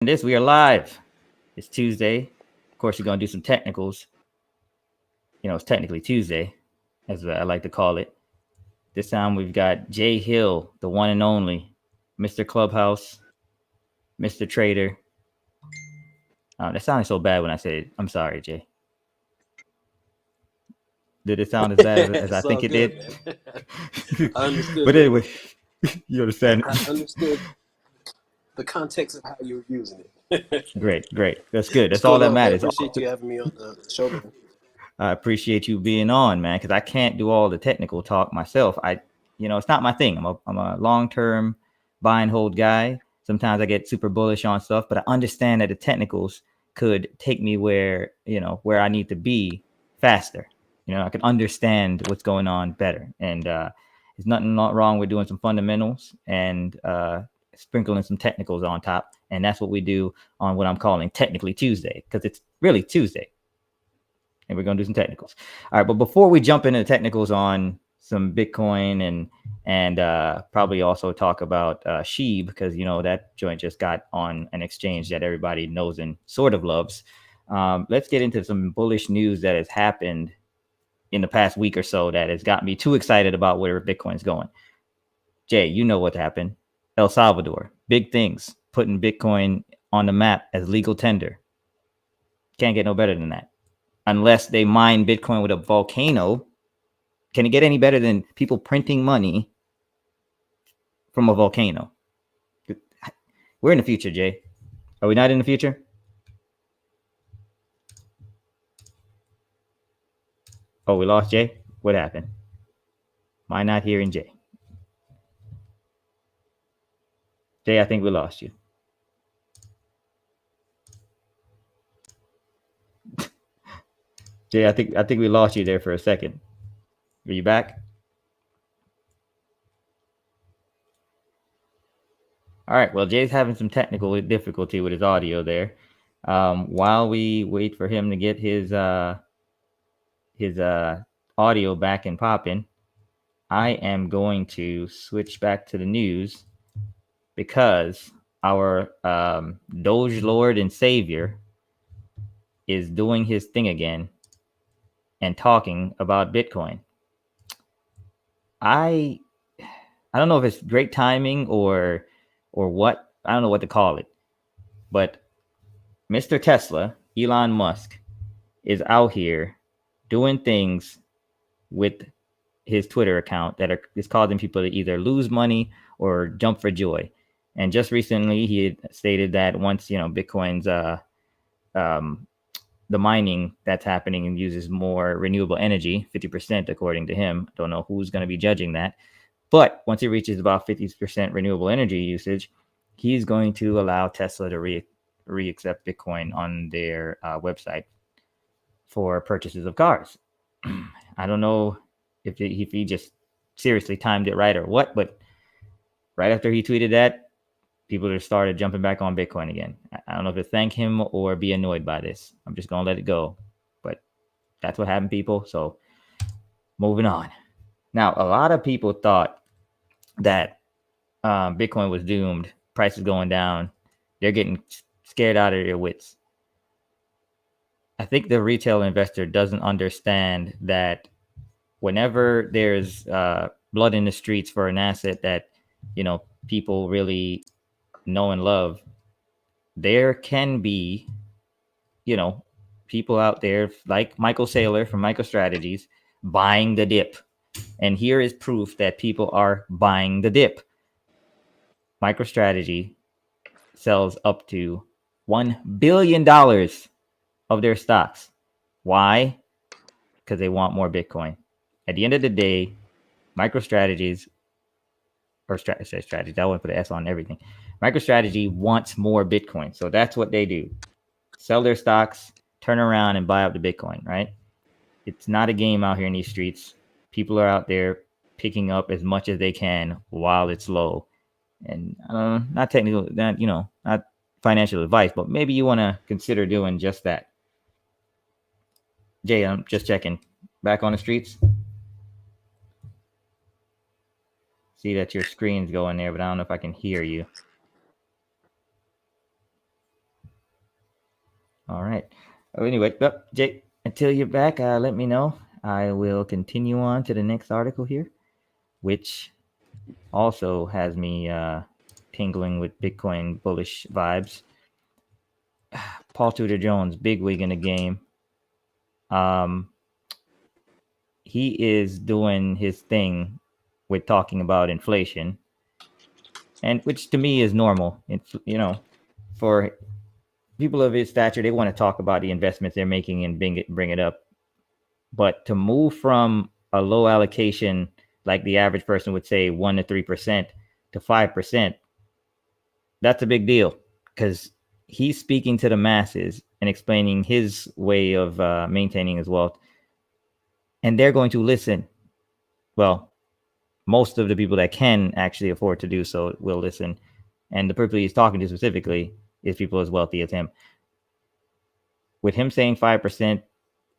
This we are live. It's Tuesday. Of course, we're gonna do some technicals. It's technically Tuesday, as I like to call it. This time we've got Jay Hill, the one and only, Mr. Clubhouse, Mr. Trader. That sounded so bad when I said it. I'm sorry, Jay. Did it sound as bad as I It's think all it good, did? man. I understood But anyway, you understand. I understood the context of how you were using it. Great. That's good. What's That's all going that on, man? matters. Appreciate you having me on the show, man. I appreciate you being on, man, because I can't do all the technical talk myself. It's not my thing. I'm a long-term buy and hold guy. Sometimes I get super bullish on stuff, but I understand that the technicals could take me where I need to be faster. I can understand what's going on better. And there's nothing not wrong with doing some fundamentals and sprinkling some technicals on top. And that's what we do on what I'm calling Technically Tuesday, because it's really Tuesday. And we're going to do some technicals. All right, but before we jump into the technicals on some Bitcoin and probably also talk about SHIB, because that joint just got on an exchange that everybody knows and sort of loves. Let's get into some bullish news that has happened in the past week or so that has got me too excited about where Bitcoin's going. Jay, you know what happened. El Salvador, big things, putting Bitcoin on the map as legal tender. Can't get no better than that. Unless they mine Bitcoin with a volcano. Can it get any better than people printing money from a volcano? We're in the future, Jay. Are we not in the future? Oh, we lost Jay? What happened? Am I not hearing Jay? Jay, I think we lost you. Jay, I think we lost you there for a second. Are you back? All right. Well, Jay's having some technical difficulty with his audio there. While we wait for him to get his audio back and popping, I am going to switch back to the news because our Doge Lord and Savior is doing his thing again and talking about Bitcoin. I don't know if it's great timing or what. I don't know what to call it. But Mr. Tesla, Elon Musk, is out here doing things with his Twitter account that is causing people to either lose money or jump for joy. And just recently, he had stated that once Bitcoin's the mining that's happening and uses more renewable energy, 50% according to him. Don't know who's going to be judging that. But once it reaches about 50% renewable energy usage, he's going to allow Tesla to re-accept Bitcoin on their website for purchases of cars. I don't know if he just seriously timed it right or what, but right after he tweeted that, people just started jumping back on Bitcoin again. I don't know if to thank him or be annoyed by this. I'm just going to let it go. But that's what happened, people. So moving on. Now, a lot of people thought that Bitcoin was doomed. Prices going down. They're getting scared out of their wits. I think the retail investor doesn't understand that whenever there's blood in the streets for an asset that people really know and love, there can be people out there like Michael Saylor from MicroStrategies buying the dip. And here is proof that people are buying the dip. MicroStrategy sells up to $1 billion of their stocks. Why? Because they want more Bitcoin. At the end of the day, MicroStrategies or strategy, I want to put an S on everything. MicroStrategy wants more Bitcoin. So that's what they do. Sell their stocks, turn around and buy up the Bitcoin, right? It's not a game out here in these streets. People are out there picking up as much as they can while it's low. And not technical, not financial advice, but maybe you want to consider doing just that. Jay, I'm just checking. Back on the streets. See that your screen's going there, but I don't know if I can hear you. All right. Oh, anyway, well, Jake, until you're back, let me know. I will continue on to the next article here, which also has me tingling with Bitcoin bullish vibes. Paul Tudor Jones, big wig in the game. Um, he is doing his thing with talking about inflation, and which to me is normal. It's, for people of his stature, they want to talk about the investments they're making and bring it up. But to move from a low allocation, like the average person would say 1 to 3% to 5%, that's a big deal, because he's speaking to the masses and explaining his way of maintaining his wealth, and they're going to listen. Well, most of the people that can actually afford to do so will listen, and the people he's talking to specifically is people as wealthy as him. With him saying 5%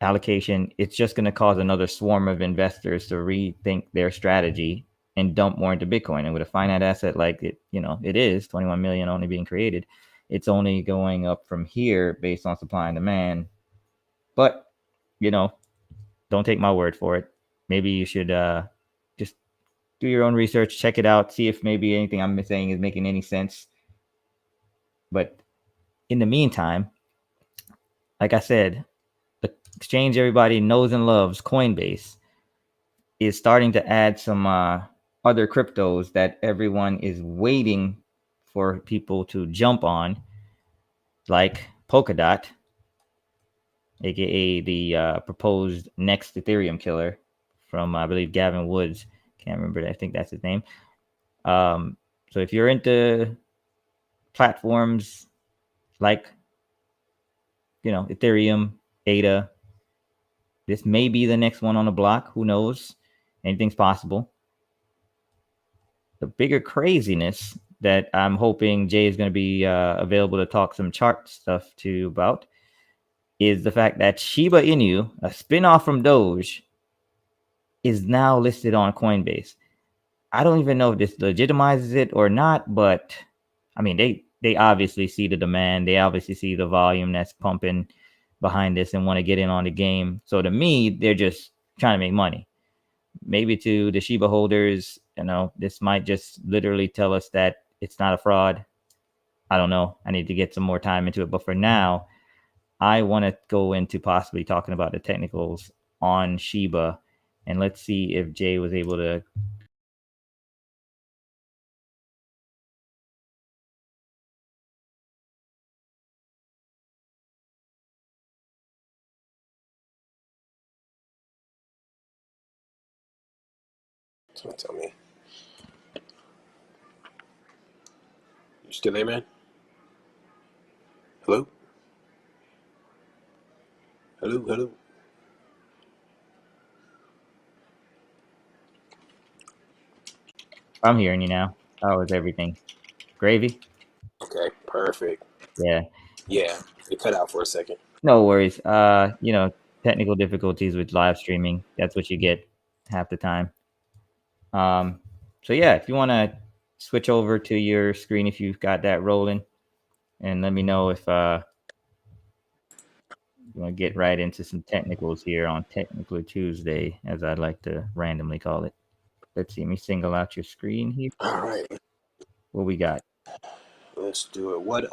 allocation, it's just going to cause another swarm of investors to rethink their strategy and dump more into Bitcoin. And with a finite asset like it is 21 million only being created, it's only going up from here based on supply and demand. But, don't take my word for it. Maybe you should just do your own research, check it out, see if maybe anything I'm saying is making any sense. But in the meantime, like I said, the exchange everybody knows and loves, Coinbase, is starting to add some other cryptos that everyone is waiting for people to jump on, like Polkadot, aka the proposed next Ethereum killer from, I believe, Gavin Woods. Can't remember. I think that's his name. So if you're into platforms like, Ethereum, ADA, this may be the next one on the block. Who knows? Anything's possible. The bigger craziness that I'm hoping Jay is going to be available to talk some chart stuff to you about is the fact that Shiba Inu, a spinoff from Doge, is now listed on Coinbase. I don't even know if this legitimizes it or not, but I mean, they obviously see the demand. They obviously see the volume that's pumping behind this and want to get in on the game. So to me, they're just trying to make money. Maybe to the Shiba holders, this might just literally tell us that it's not a fraud. I don't know. I need to get some more time into it. But for now, I want to go into possibly talking about the technicals on Shiba. And let's see if Jay was able to. So tell me. You still there, man? Hello? Hello, hello. I'm hearing you now. How is everything? Gravy? Okay, perfect. Yeah. Yeah, it cut out for a second. No worries. Technical difficulties with live streaming. That's what you get half the time. Um, so yeah, if you want to switch over to your screen, if you've got that rolling, and let me know if you want to get right into some technicals here on Technical Tuesday, as I'd like to randomly call it. Let's see. Let me single out your screen here. All right, What we got? let's do it. What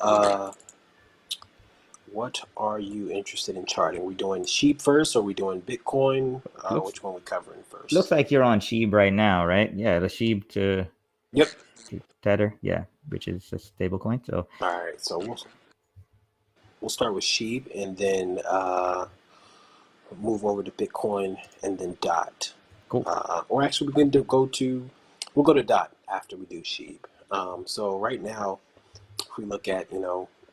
are you interested in charting? We doing SHIB first, or we doing Bitcoin? Which one we covering Looks first? like you're on SHIB right now, right? Yeah, the SHIB Yep. to Tether, yeah, which is a stable coin. So All right, so we'll start with SHIB and then move over to Bitcoin and then DOT. cool. Or actually, we'll go to DOT after we do SHIB. So right now, if we look at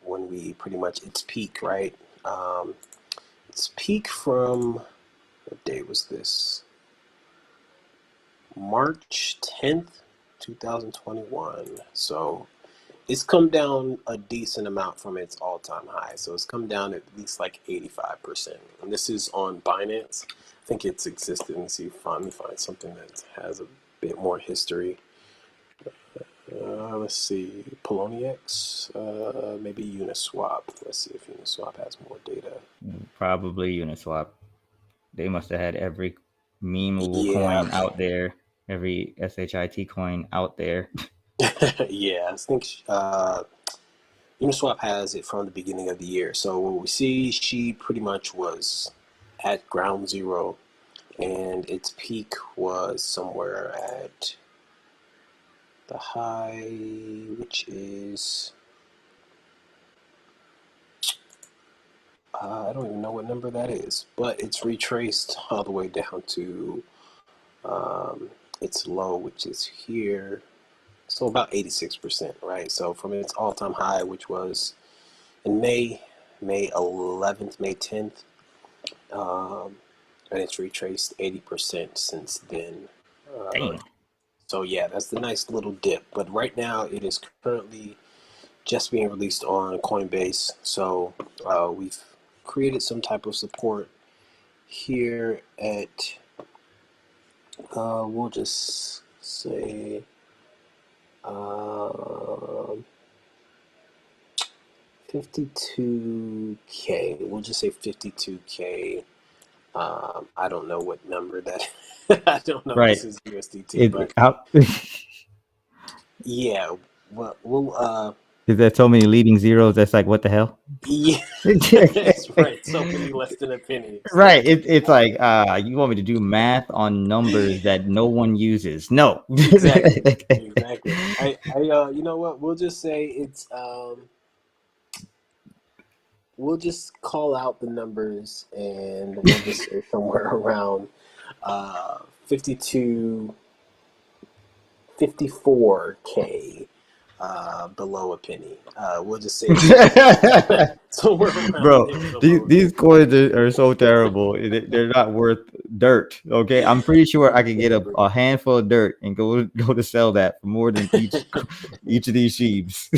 when we pretty much its peak, right? Its peak from what day was this? March 10th, 2021. So it's come down a decent amount from its all-time high. So it's come down at least like 85%. And this is on Binance. I think it's existed. Let me find something that has a bit more history. Let's see, Poloniex, maybe Uniswap. Let's see if Uniswap has more data. Probably Uniswap. They must have had every memeable Yeah, coin out there, every SHIT coin out there. yeah. I think Uniswap has it from the beginning of the year. So what we see, she pretty much was at ground zero, and its peak was somewhere at the high, which is I don't even know what number that is, but it's retraced all the way down to its low, which is here. So about 86%, right? So from its all-time high, which was in May 11th, May 10th, and it's retraced 80% since then. Uh, Damn. so yeah, that's the nice little dip. But right now, it is currently just being released on Coinbase. So we've created some type of support here at we'll just say um, 52K. We'll just say 52K. I don't know what number that. I don't know. Right. This is USDT, It but how yeah. Well, we'll is there so many leading zeros? That's like what the hell? yeah. That's right. So many less than a penny. Right. Exactly. It's like you want me to do math on numbers that no one uses. No. Exactly. Exactly. You know what? We'll just say it's we'll just call out the numbers and we'll just say somewhere around 52, 54K below a penny. We'll just say somewhere around Bro, there these below a these penny. coins are so terrible. They're not worth dirt. Okay, I'm pretty sure I could get a handful of dirt and go to sell that for more than each of these sheaves.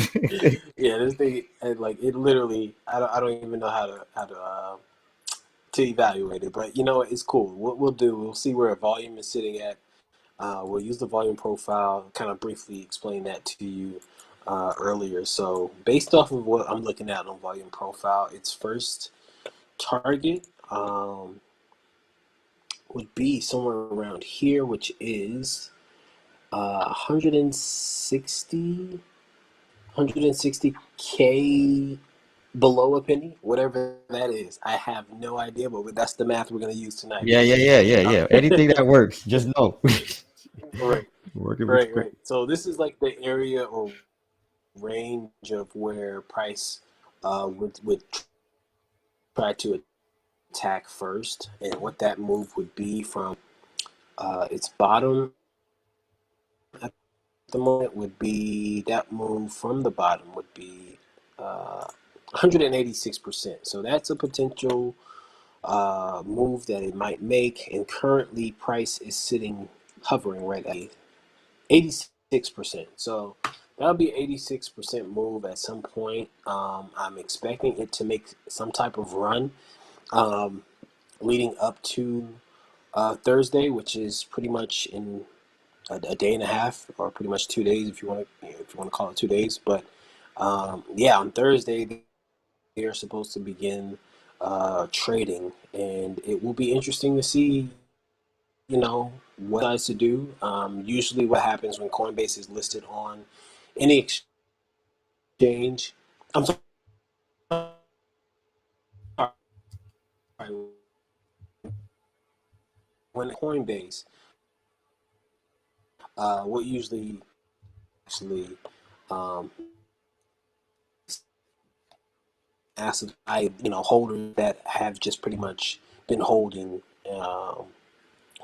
Yeah, this thing, like it literally, I don't even know to evaluate it, but you know what, it's cool. What we'll do, we'll see where volume is sitting at. We'll use the volume profile, kind of briefly explain that to you earlier. So based off of what I'm looking at on volume profile, its first target would be somewhere around here, which is 160, 160K below a penny, whatever that is. I have no idea, but that's the math we're going to use tonight. Uh, Yeah. Anything that works, just know. right, Working with right. So this is like the area or range of where price would try to attack first, and what that move would be from its bottom at the moment would be that move from the bottom would be 186%. So that's a potential move that it might make, and currently price is sitting hovering right at 86%. So that'll be 86% move at some point. I'm expecting it to make some type of run um, leading up to Thursday, which is pretty much in a day and a half, or pretty much 2 days, if you want to call it 2 days. But yeah, on Thursday they are supposed to begin trading, and it will be interesting to see, what it decides to do. Usually, what happens when Coinbase is listed on any exchange, I'm sorry, when Coinbase, what usually actually um, asks holders that have just pretty much been holding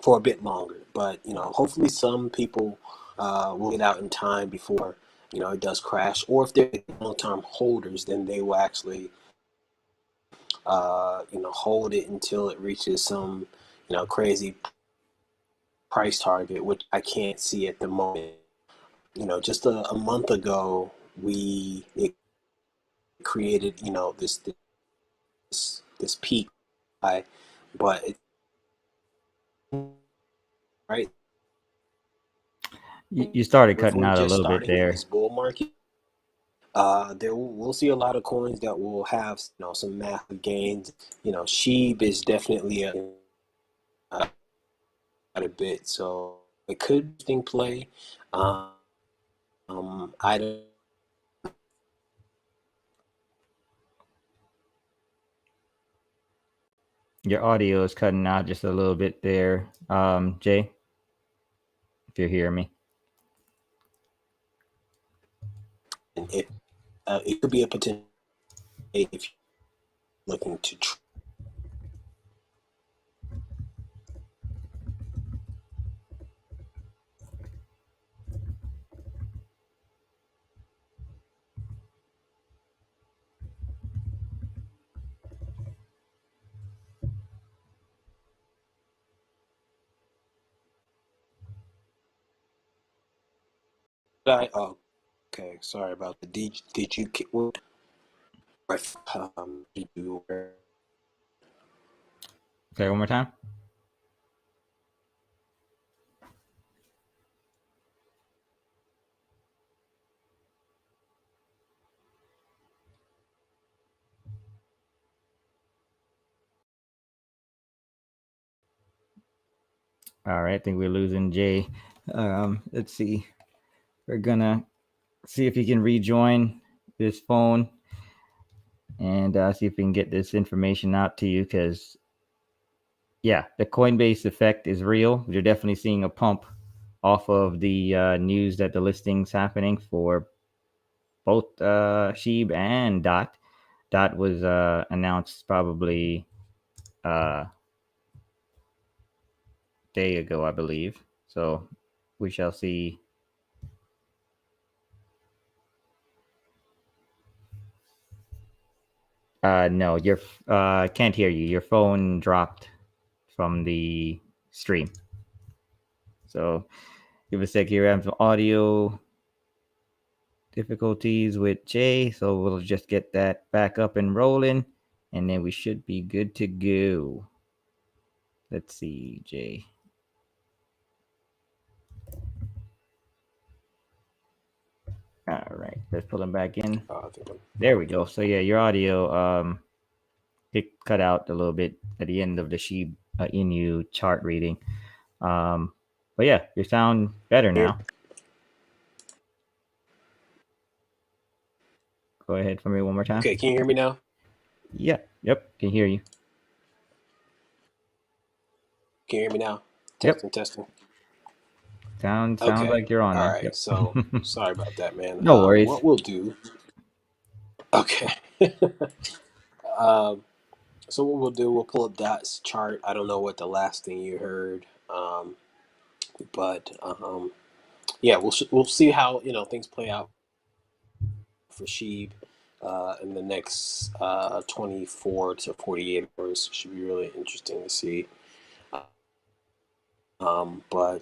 for a bit longer. But hopefully some people will get out in time before it does crash. Or if they're long-term holders, then they will actually hold it until it reaches some crazy price target, which I can't see at the moment. Just a month ago, it created this peak high, but right. You started if cutting we're out a just little bit starting in there. this bull market, we'll see a lot of coins that will have some massive gains. SHIB is definitely a bit, so it could be interesting play. I don't. Your audio is cutting out just a little bit there, Jay. If you're hearing me. It could be a potential if you're looking to. Oh, okay. Sorry about the. Did you what? Did you? Okay, one more time. All right, I think we're losing Jay. Let's see. We're gonna see if he can rejoin this phone and see if we can get this information out to you. Because yeah, the Coinbase effect is real. You're definitely seeing a pump off of the news that the listing's happening for both SHIB and DOT. DOT was announced probably a day ago, I believe. So we shall see. No, your can't hear you. Your phone dropped from the stream. So give a sec here. I have some audio difficulties with Jay, so we'll just get that back up and rolling, and then we should be good to go. Let's see, Jay. All right, let's pull him back in. There we go. So yeah, your audio it cut out a little bit at the end of the SHIB Inu chart reading. But yeah, you sound better now. Go ahead for me one more time. Okay, can you hear me now? Yeah, yep, can hear you. Can you hear me now? Yep. Testing. Sounds Okay. like you're on All there. right. Yep. So sorry about that, man. No worries. What we'll do. Okay. So what we'll do, we'll pull up Dot's chart. I don't know what the last thing you heard, but yeah, we'll see how things play out for SHIB in the next 24 to 48 hours. Should be really interesting to see. But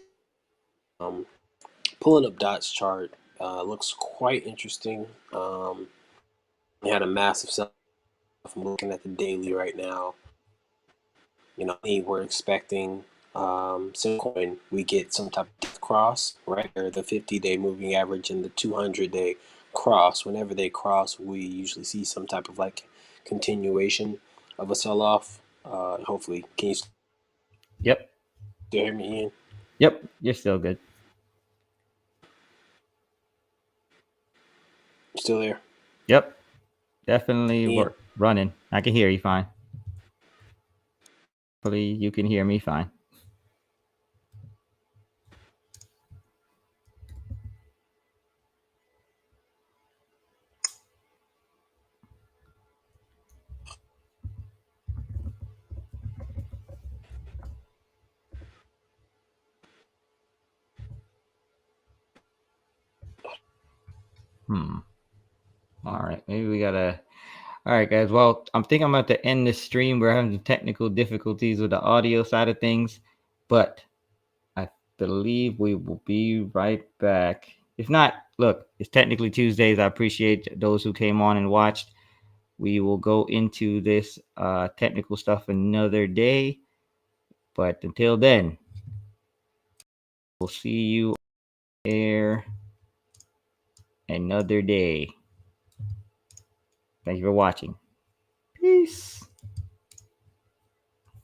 pulling up Dot's chart looks quite interesting. We had a massive sell. I'm looking at the daily right now. We're expecting Bitcoin, we get some type of cross, right? Or the 50-day moving average and the 200-day cross. Whenever they cross, we usually see some type of continuation of a sell off. Hopefully, can you still Yep. hear me, Ian? Yep. You're still good. Still there? Yep. Definitely Ian? running. I can hear you fine. Hopefully you can hear me fine. All right. Maybe we gotta. All right, guys. Well, I'm thinking I'm about to end this stream. We're having some technical difficulties with the audio side of things, but I believe we will be right back. If not, look, it's technically Tuesdays. I appreciate those who came on and watched. We will go into this technical stuff another day. But until then, we'll see you Air another day. Thank you for watching. Peace.